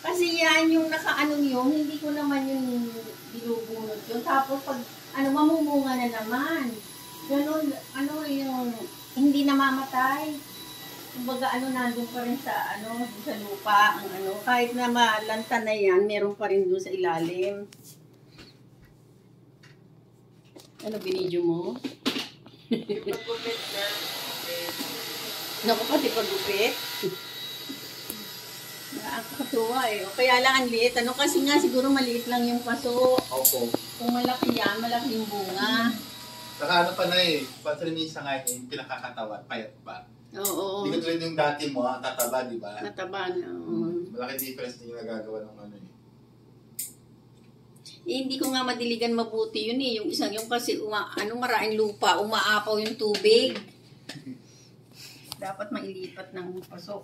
Kasi yan yung nakaanong yun, hindi ko naman yung binubunot yun. Tapos pag mamumunga na naman. Ganun, yung hindi namamatay. Kumbaga nandun pa rin sa sa lupa ang kahit na malanta na yan, meron pa rin doon sa ilalim. Binidyo mo? Pagupit na. Naku, pati pagupit. Nakakatuwa eh. O, kaya lang ang liit. Kasi nga siguro maliit lang yung paso. Opo. Kung malaki yan, malaki yung bunga. Saka pa na eh. Pansarmisa nga yung pinakakatawan. Payat ba? Oo. Hindi ko tulad yung dati mo, tataba, di ba? Tataba na. Malaki difference din yung nagagawa ng eh. Hindi ko nga madiligan mabuti yun eh. Yung isang yung kasi maraming lupa, umaapaw yung tubig. Dapat mailipat ng pasok.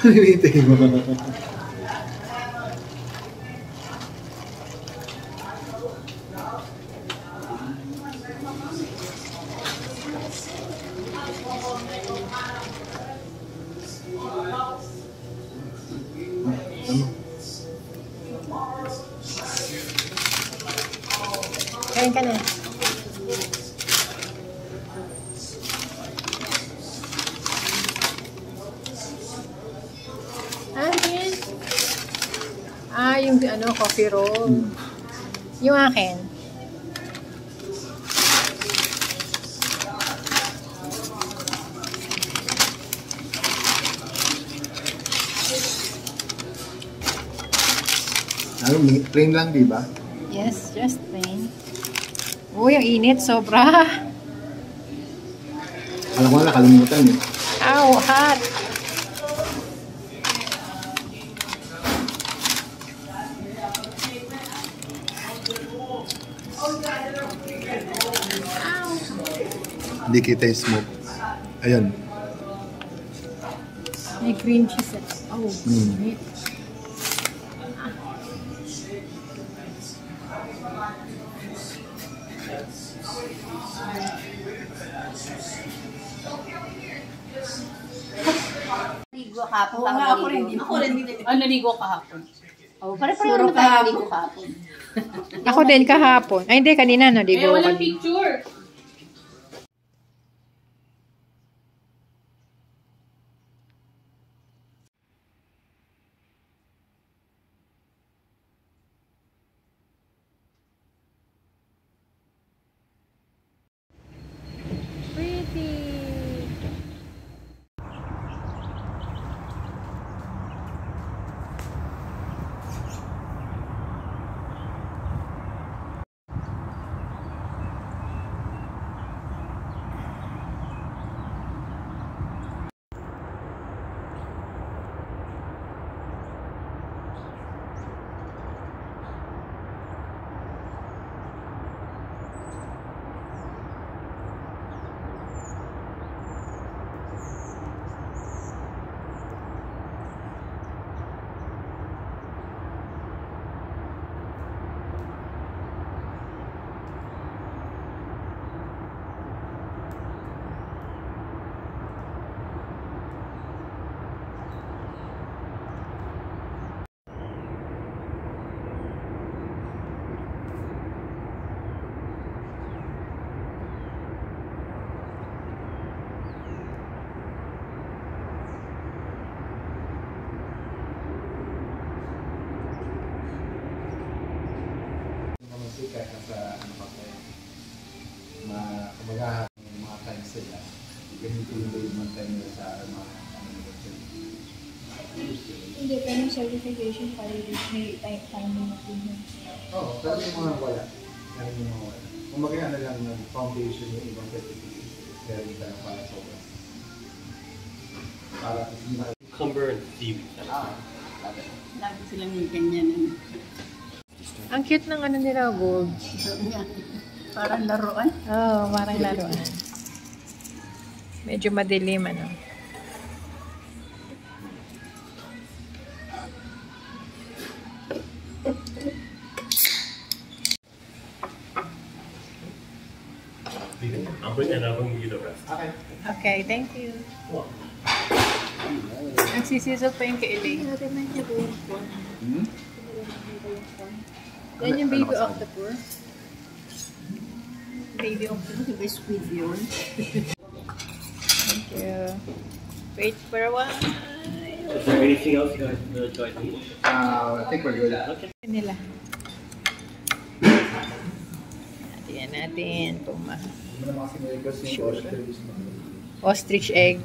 Hinihintay mo. Kain ka na. Yung coffee roll. Yung akin. Plain lang, di ba? Yes, just plain. Uy, ang init, sobra. Alam ko na, nakalimutan eh. Ow, hot. Hindi kita yung smoke. Ayun. May cream cheese. Oh, meat. Naligo kahapon. Oo nga, ako rin. Naligo kahapon. Oh, pare-pareho naman tayo naligo kahapon. Ako din kahapon. Ay, hindi, kanina naligo. Walang picture. Kahit nasa kumbaga mga times sila, ganito yung yung time nila sa mga Hindi, pero yung certification para may time mo natin. Oo, pero yung mga wala. Kumbaga lang ng foundation yung ibang certification. Meron ka lang para sa oras. Para Cumber and seaweed. Lagi silang yung ganyan. Ang cute ng nila, gold. Parang laruan. Oo, parang laruan. Medyo madilim, ano. I'll bring you the rest. Okay. Okay, thank you. Nagsisisok pa yung kailing. Hmm? Yan yung baby octopus. Baby octopus. Di ba squid yun? Thank you. Wait for a while. Is there anything else you guys need? I think we're good. Okay. Nila. Tingnan natin. Puma. Hindi mo naman kasi niligas yung oysters. Ostrich egg.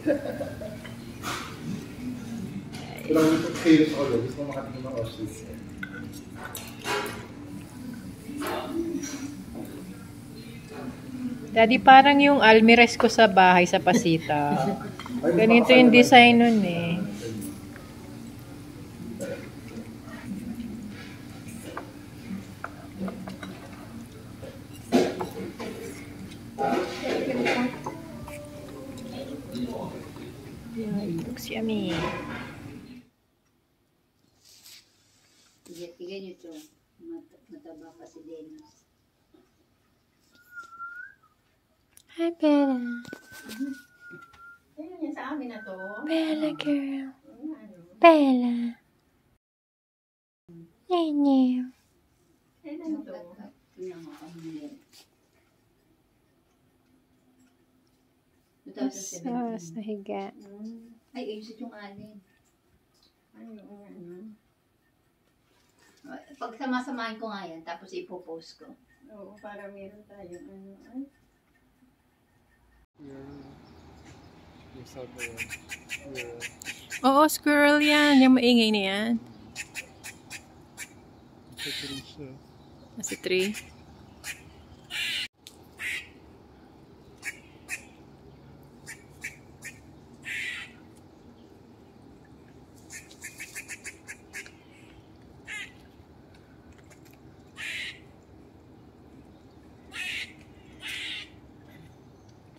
Pero curious ako, gusto ko makatingin ng ostrich. Daddy, parang yung almirez ko sa bahay sa Pasita. Ganito yung design nun eh. Yeah, it looks yummy. Tignan nyo ito. Mataba pa si Dennis. Hi, Bella. Ayun yan sa amin na to. Bella girl. Bella. Nene. Kailan to? Tingnan mo kami yan. Sauce na higa. Ay, ayun yung alin. Ano? Pag samasamahin ko nga yan, tapos ipopost ko. Oo, para meron tayong ano. Ay. Oo, squirrel yan. Yung maingay na yan. Nasa tree.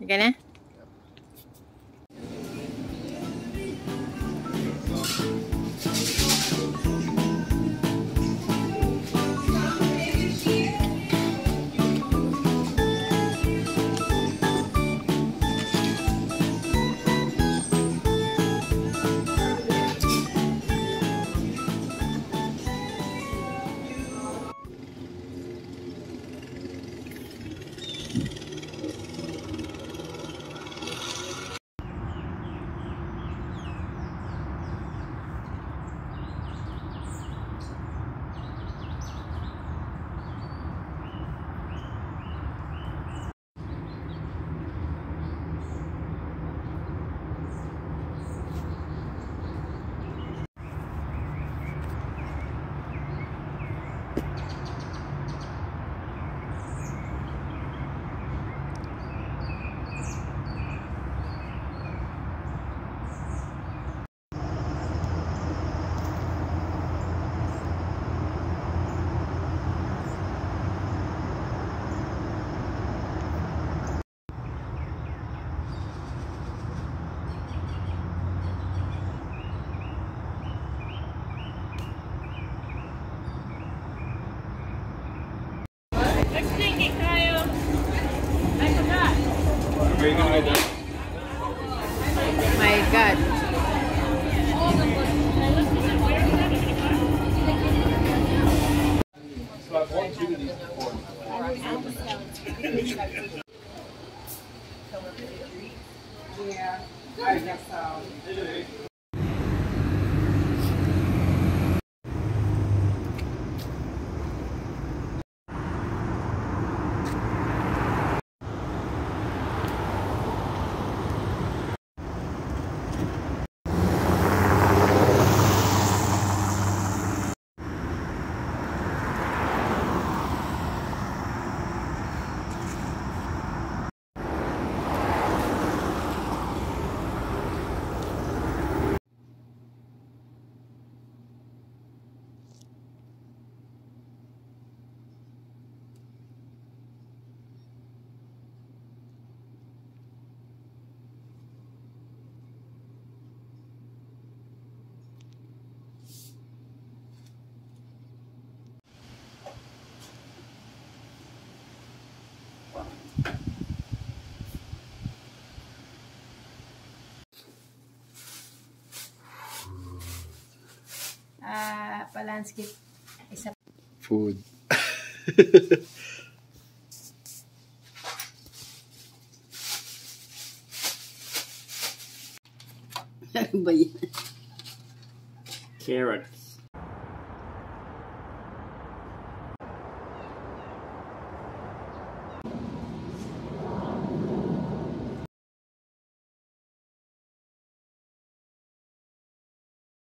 Sige na? My God. So I've won two of these before. pa-landscape. Isa Food. Ano ba yan? Carrots.